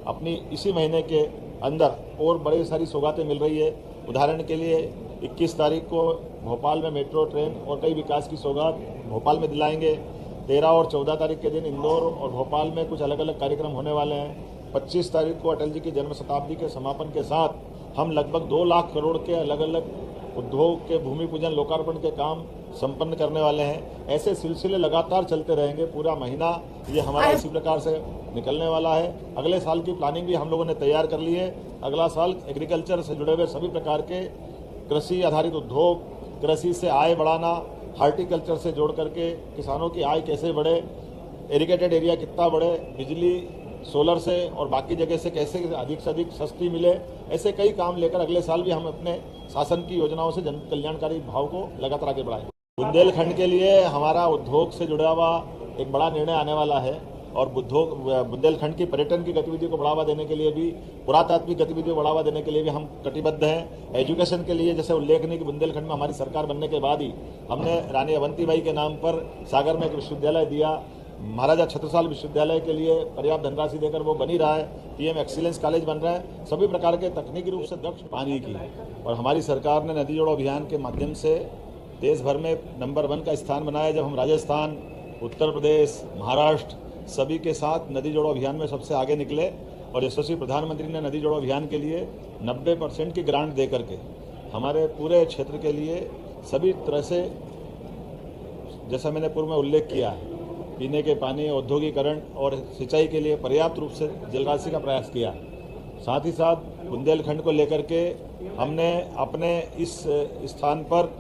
अपनी इसी महीने के अंदर और बड़ी सारी सौगातें मिल रही है। उदाहरण के लिए 21 तारीख को भोपाल में मेट्रो ट्रेन और कई विकास की सौगात भोपाल में दिलाएंगे। 13 और 14 तारीख के दिन इंदौर और भोपाल में कुछ अलग अलग कार्यक्रम होने वाले हैं। 25 तारीख को अटल जी की जन्म शताब्दी के समापन के साथ हम लगभग 2 लाख करोड़ के अलग अलग उद्योग के भूमि पूजन लोकार्पण के काम संपन्न करने वाले हैं। ऐसे सिलसिले लगातार चलते रहेंगे। पूरा महीना ये हमारा इसी प्रकार से निकलने वाला है। अगले साल की प्लानिंग भी हम लोगों ने तैयार कर ली है। अगला साल एग्रीकल्चर से जुड़े हुए सभी प्रकार के कृषि आधारित उद्योग, कृषि से आय बढ़ाना, हार्टिकल्चर से जोड़ करके किसानों की आय कैसे बढ़े, इरिगेटेड एरिया कितना बढ़े, बिजली सोलर से और बाकी जगह से कैसे अधिक से अधिक सस्ती मिले, ऐसे कई काम लेकर अगले साल भी हम अपने शासन की योजनाओं से जन कल्याणकारी भाव को लगातार आगे बढ़ाएंगे। बुंदेलखंड के लिए हमारा उद्योग से जुड़ा हुआ एक बड़ा निर्णय आने वाला है और बुंदेलखंड की पर्यटन की गतिविधियों को बढ़ावा देने के लिए भी, पुरातात्विक गतिविधियों को बढ़ावा देने के लिए भी हम कटिबद्ध हैं। एजुकेशन के लिए जैसे उल्लेखनीय कि बुंदेलखंड में हमारी सरकार बनने के बाद ही हमने रानी अवंतीबाई के नाम पर सागर में एक विश्वविद्यालय दिया। महाराजा छत्रसाल विश्वविद्यालय के लिए पर्याप्त धनराशि देकर वो बनी रहा है। पीएम एक्सीलेंस कॉलेज बन रहा है। सभी प्रकार के तकनीकी रूप से दक्ष पानी की और हमारी सरकार ने नदी जोड़ो अभियान के माध्यम से देश भर में नंबर 1 का स्थान बनाया। जब हम राजस्थान, उत्तर प्रदेश, महाराष्ट्र सभी के साथ नदी जोड़ो अभियान में सबसे आगे निकले और यशस्वी प्रधानमंत्री ने नदी जोड़ो अभियान के लिए 90% की ग्रांट दे करके हमारे पूरे क्षेत्र के लिए सभी तरह से, जैसा मैंने पूर्व में उल्लेख किया है, पीने के पानी, औद्योगिकरण और सिंचाई के लिए पर्याप्त रूप से जलराशि का प्रयास किया। साथ ही साथ बुंदेलखंड को लेकर के हमने अपने इस स्थान पर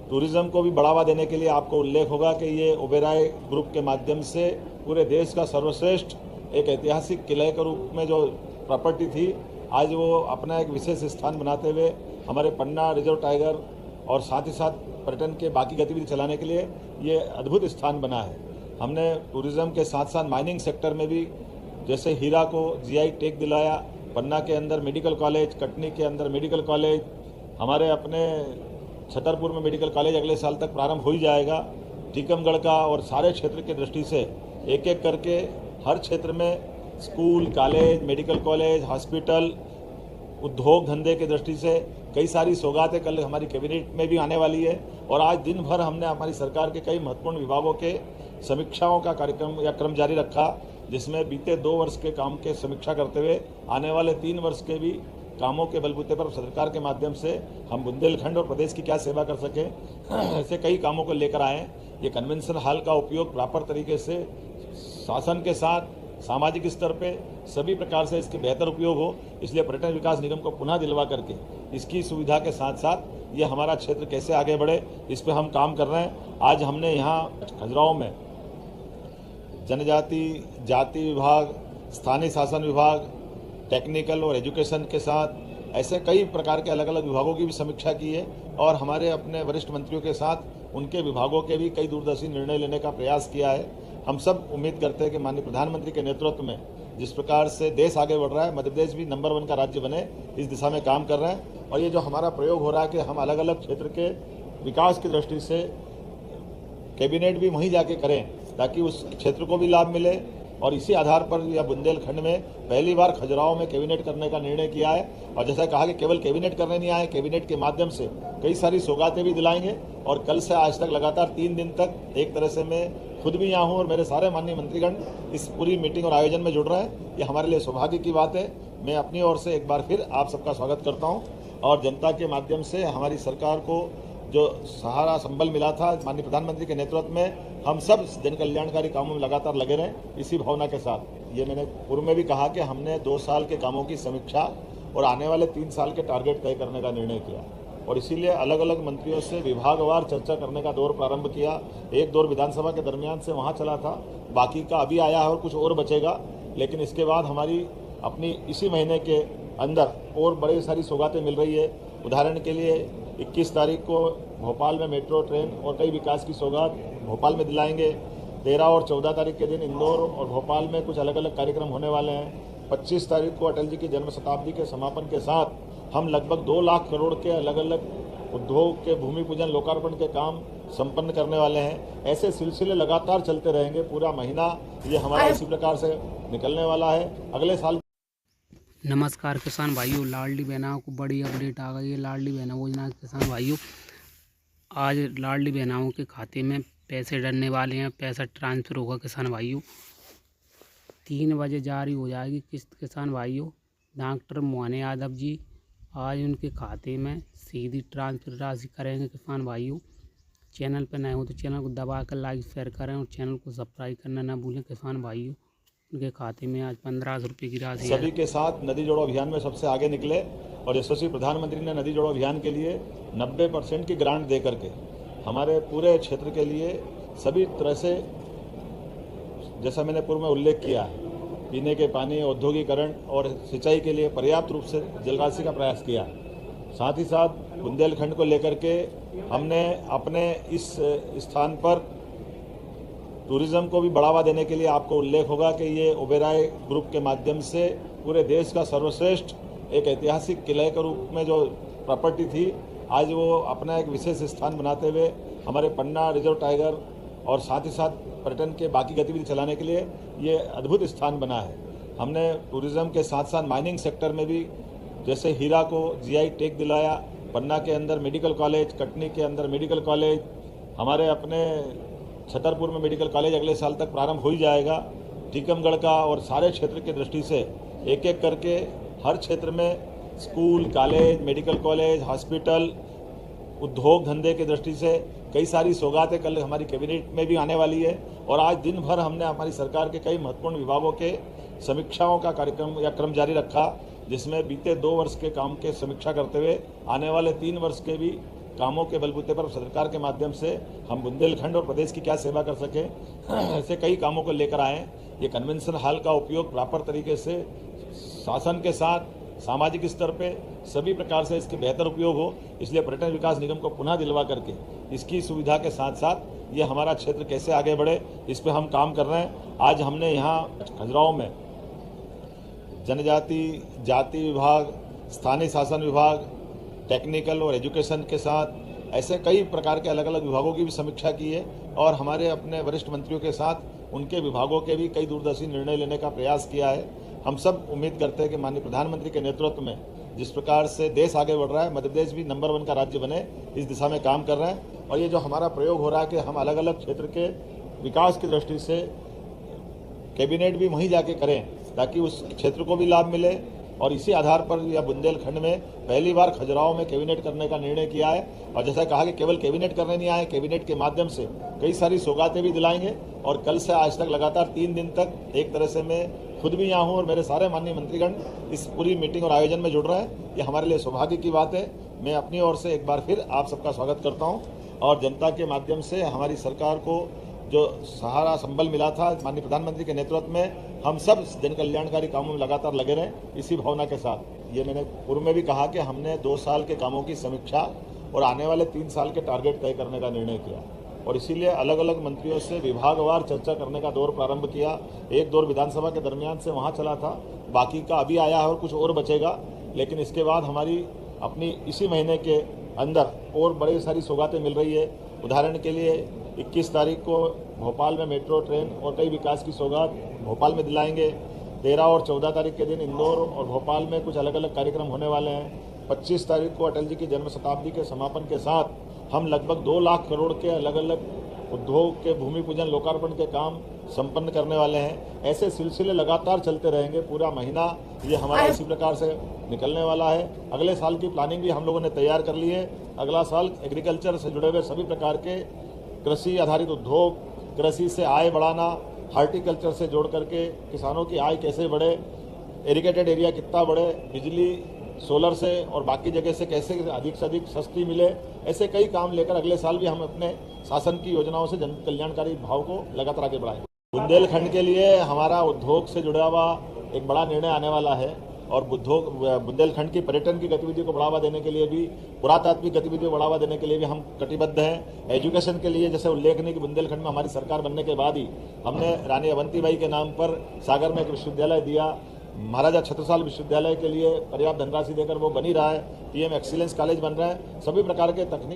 टूरिज्म को भी बढ़ावा देने के लिए, आपको उल्लेख होगा कि ये ओबेरॉय ग्रुप के माध्यम से पूरे देश का सर्वश्रेष्ठ एक ऐतिहासिक किले के रूप में जो प्रॉपर्टी थी, आज वो अपना एक विशेष स्थान बनाते हुए हमारे पन्ना रिजर्व टाइगर और साथ ही साथ पर्यटन के बाकी गतिविधि चलाने के लिए ये अद्भुत स्थान बना है। हमने टूरिज्म के साथ साथ माइनिंग सेक्टर में भी, जैसे हीरा को जीआई टैग दिलाया, पन्ना के अंदर मेडिकल कॉलेज, कटनी के अंदर मेडिकल कॉलेज, हमारे अपने छतरपुर में मेडिकल कॉलेज अगले साल तक प्रारंभ हो ही जाएगा। टीकमगढ़ का और सारे क्षेत्र की दृष्टि से एक एक करके हर क्षेत्र में school, college, medical college, hospital, उद्योग धंधे की दृष्टि से कई सारी सौगातें कल हमारी कैबिनेट में भी आने वाली है। और आज दिन भर हमने हमारी सरकार के कई महत्वपूर्ण विभागों के समीक्षाओं का कार्यक्रम या क्रम जारी रखा, जिसमें बीते 2 वर्ष के काम के समीक्षा करते हुए आने वाले 3 वर्ष के भी कामों के बलबूते पर सरकार के माध्यम से हम बुंदेलखंड और प्रदेश की क्या सेवा कर सकें, ऐसे कई कामों को लेकर आए। ये कन्वेंशन हॉल का उपयोग प्रॉपर तरीके से शासन के साथ सामाजिक स्तर पे सभी प्रकार से इसके बेहतर उपयोग हो, इसलिए पर्यटन विकास निगम को पुनः दिलवा करके इसकी सुविधा के साथ साथ ये हमारा क्षेत्र कैसे आगे बढ़े, इस पे हम काम कर रहे हैं। आज हमने यहाँ खजुराहो में जनजाति जाति विभाग, स्थानीय शासन विभाग, टेक्निकल और एजुकेशन के साथ ऐसे कई प्रकार के अलग अलग विभागों की भी समीक्षा की है और हमारे अपने वरिष्ठ मंत्रियों के साथ उनके विभागों के भी कई दूरदर्शी निर्णय लेने का प्रयास किया है। हम सब उम्मीद करते हैं कि माननीय प्रधानमंत्री के नेतृत्व में जिस प्रकार से देश आगे बढ़ रहा है, मध्य प्रदेश भी नंबर 1 का राज्य बने, इस दिशा में काम कर रहे हैं। और ये जो हमारा प्रयोग हो रहा है कि हम अलग अलग क्षेत्र के विकास की दृष्टि से कैबिनेट भी वहीं जाके करें ताकि उस क्षेत्र को भी लाभ मिले। और इसी आधार पर यह बुंदेलखंड में पहली बार खजुराहो में कैबिनेट करने का निर्णय किया है। और जैसा कहा कि केवल कैबिनेट करने नहीं आए, कैबिनेट के माध्यम से कई सारी सौगातें भी दिलाएंगे। और कल से आज तक लगातार 3 दिन तक एक तरह से मैं खुद भी यहाँ हूँ और मेरे सारे माननीय मंत्रीगण इस पूरी मीटिंग और आयोजन में जुड़ रहे हैं। ये हमारे लिए सौभाग्य की बात है। मैं अपनी ओर से एक बार फिर आप सबका स्वागत करता हूँ और जनता के माध्यम से हमारी सरकार को जो सहारा संबल मिला था माननीय प्रधानमंत्री के नेतृत्व में, हम सब जन कल्याणकारी कामों में लगातार लगे रहें, इसी भावना के साथ। ये मैंने पूर्व में भी कहा कि हमने 2 साल के कामों की समीक्षा और आने वाले 3 साल के टारगेट तय करने का निर्णय किया और इसीलिए अलग अलग मंत्रियों से विभागवार चर्चा करने का दौर प्रारंभ किया। एक दौर विधानसभा के दरमियान से वहाँ चला था, बाकी का अभी आया है और कुछ और बचेगा। लेकिन इसके बाद हमारी अपनी इसी महीने के अंदर और बड़ी सारी सौगातें मिल रही है। उदाहरण के लिए 21 तारीख को भोपाल में मेट्रो ट्रेन और कई विकास की सौगात भोपाल में दिलाएंगे। 13 और 14 तारीख के दिन इंदौर और भोपाल में कुछ अलग अलग कार्यक्रम होने वाले हैं। 25 तारीख को अटल जी की जन्म शताब्दी के समापन के साथ हम लगभग 2 लाख करोड़ के अलग अलग उद्योग के भूमि पूजन लोकार्पण के काम संपन्न करने वाले हैं। ऐसे सिलसिले लगातार चलते रहेंगे, पूरा महीना ये हमारा इसी प्रकार से निकलने वाला है। अगले साल नमस्कार किसान भाइयों, लाडली बहनाओं को बड़ी अपडेट आ गई है। लाडली बहना योजना के किसान भाइयों, आज लाडली बहनाओं के खाते में पैसे डलने वाले हैं। पैसा ट्रांसफ़र होगा किसान भाइयों, 3 बजे जारी हो जाएगी किस्त। किसान भाइयों, डॉक्टर मोहन यादव जी आज उनके खाते में सीधी ट्रांसफ़र राशि करेंगे। किसान भाइयों, चैनल पर नए हो तो चैनल को दबा कर लाइक शेयर करें और चैनल को सब्सक्राइब करना ना भूलें। किसान भाइयों, उनके खाते में आज 1500 रुपये की राशि सभी के साथ नदी जोड़ो अभियान में सबसे आगे निकले और यशस्वी प्रधानमंत्री ने नदी जोड़ो अभियान के लिए 90% की ग्रांट दे करके हमारे पूरे क्षेत्र के लिए सभी तरह से, जैसा मैंने पूर्व में उल्लेख किया है, पीने के पानी, औद्योगिकरण और सिंचाई के लिए पर्याप्त रूप से जलराशि का प्रयास किया। साथ ही साथ बुंदेलखंड को लेकर के हमने अपने इस स्थान पर टूरिज्म को भी बढ़ावा देने के लिए, आपको उल्लेख होगा कि ये ओबेरॉय ग्रुप के माध्यम से पूरे देश का सर्वश्रेष्ठ एक ऐतिहासिक किले के रूप में जो प्रॉपर्टी थी, आज वो अपना एक विशेष स्थान बनाते हुए हमारे पन्ना रिजर्व टाइगर और साथ ही साथ पर्यटन के बाकी गतिविधि चलाने के लिए ये अद्भुत स्थान बना है। हमने टूरिज्म के साथ साथ माइनिंग सेक्टर में भी, जैसे हीरा को जीआई टैग दिलाया, पन्ना के अंदर मेडिकल कॉलेज, कटनी के अंदर मेडिकल कॉलेज, हमारे अपने छतरपुर में मेडिकल कॉलेज अगले साल तक प्रारंभ हो ही जाएगा। टीकमगढ़ का और सारे क्षेत्र की दृष्टि से एक एक करके हर क्षेत्र में school, college, medical college, hospital, उद्योग धंधे की दृष्टि से कई सारी सौगातें कल हमारी कैबिनेट में भी आने वाली है। और आज दिन भर हमने हमारी सरकार के कई महत्वपूर्ण विभागों के समीक्षाओं का कार्यक्रम या क्रम जारी रखा, जिसमें बीते 2 वर्ष के काम के समीक्षा करते हुए आने वाले 3 वर्ष के भी कामों के बलबूते पर सरकार के माध्यम से हम बुंदेलखंड और प्रदेश की क्या सेवा कर सकें, ऐसे कई कामों को लेकर आए। ये कन्वेंशन हॉल का उपयोग प्रॉपर तरीके से शासन के साथ सामाजिक स्तर पे सभी प्रकार से इसके बेहतर उपयोग हो, इसलिए पर्यटन विकास निगम को पुनः दिलवा करके इसकी सुविधा के साथ साथ ये हमारा क्षेत्र कैसे आगे बढ़े, इस पर हम काम कर रहे हैं। आज हमने यहाँ खजुराहो में जनजाति जाति विभाग, स्थानीय शासन विभाग, टेक्निकल और एजुकेशन के साथ ऐसे कई प्रकार के अलग अलग विभागों की भी समीक्षा की है और हमारे अपने वरिष्ठ मंत्रियों के साथ उनके विभागों के भी कई दूरदर्शी निर्णय लेने का प्रयास किया है। हम सब उम्मीद करते हैं कि माननीय प्रधानमंत्री के नेतृत्व में जिस प्रकार से देश आगे बढ़ रहा है, मध्य प्रदेश भी नंबर 1 का राज्य बने, इस दिशा में काम कर रहे हैं। और ये जो हमारा प्रयोग हो रहा है कि हम अलग अलग क्षेत्र के विकास की दृष्टि से कैबिनेट भी वहीं जाके करें ताकि उस क्षेत्र को भी लाभ मिले। और इसी आधार पर यह बुंदेलखंड में पहली बार खजुराहो में कैबिनेट करने का निर्णय किया है। और जैसा कहा कि केवल कैबिनेट करने नहीं आए, कैबिनेट के माध्यम से कई सारी सौगातें भी दिलाएंगे। और कल से आज तक लगातार 3 दिन तक एक तरह से मैं खुद भी यहाँ हूँ और मेरे सारे माननीय मंत्रीगण इस पूरी मीटिंग और आयोजन में जुड़ रहे हैं। ये हमारे लिए सौभाग्य की बात है। मैं अपनी ओर से एक बार फिर आप सबका स्वागत करता हूँ और जनता के माध्यम से हमारी सरकार को जो सहारा संबल मिला था माननीय प्रधानमंत्री के नेतृत्व में, हम सब जन कल्याणकारी कामों में लगातार लगे रहें, इसी भावना के साथ। ये मैंने पूर्व में भी कहा कि हमने 2 साल के कामों की समीक्षा और आने वाले 3 साल के टारगेट तय करने का निर्णय किया और इसीलिए अलग अलग मंत्रियों से विभागवार चर्चा करने का दौर प्रारंभ किया। एक दौर विधानसभा के दरमियान से वहाँ चला था, बाकी का अभी आया है और कुछ और बचेगा। लेकिन इसके बाद हमारी अपनी इसी महीने के अंदर और बड़ी सारी सौगातें मिल रही है। उदाहरण के लिए 21 तारीख को भोपाल में मेट्रो ट्रेन और कई विकास की सौगात भोपाल में दिलाएंगे। 13 और 14 तारीख के दिन इंदौर और भोपाल में कुछ अलग अलग कार्यक्रम होने वाले हैं। 25 तारीख को अटल जी की जन्म शताब्दी के समापन के साथ हम लगभग 2 लाख करोड़ के अलग अलग उद्योग के भूमि पूजन लोकार्पण के काम संपन्न करने वाले हैं। ऐसे सिलसिले लगातार चलते रहेंगे, पूरा महीना ये हमारा इसी प्रकार से निकलने वाला है। अगले साल की प्लानिंग भी हम लोगों ने तैयार कर ली है। अगला साल एग्रीकल्चर से जुड़े हुए सभी प्रकार के कृषि आधारित उद्योग, कृषि से आय बढ़ाना, हार्टिकल्चर से जोड़ करके किसानों की आय कैसे बढ़े, इरिगेटेड एरिया कितना बढ़े, बिजली सोलर से और बाकी जगह से कैसे अधिक से अधिक सस्ती मिले, ऐसे कई काम लेकर अगले साल भी हम अपने शासन की योजनाओं से जन कल्याणकारी भाव को लगातार आगे बढ़ाएंगे। बुंदेलखंड के लिए हमारा उद्योग से जुड़ा हुआ एक बड़ा निर्णय आने वाला है और बुंदेलखंड की पर्यटन की गतिविधियों को बढ़ावा देने के लिए भी, पुरातात्विक गतिविधियों को बढ़ावा देने के लिए भी हम कटिबद्ध हैं। एजुकेशन के लिए जैसे उल्लेखनीय कि बुंदेलखंड में हमारी सरकार बनने के बाद ही हमने रानी अवंतीबाई के नाम पर सागर में एक विश्वविद्यालय दिया। महाराजा छत्रसाल विश्वविद्यालय के लिए पर्याप्त धनराशि देकर वो बनी रहा है। पीएम एक्सीलेंस कॉलेज बन रहा है। सभी प्रकार के तकनीक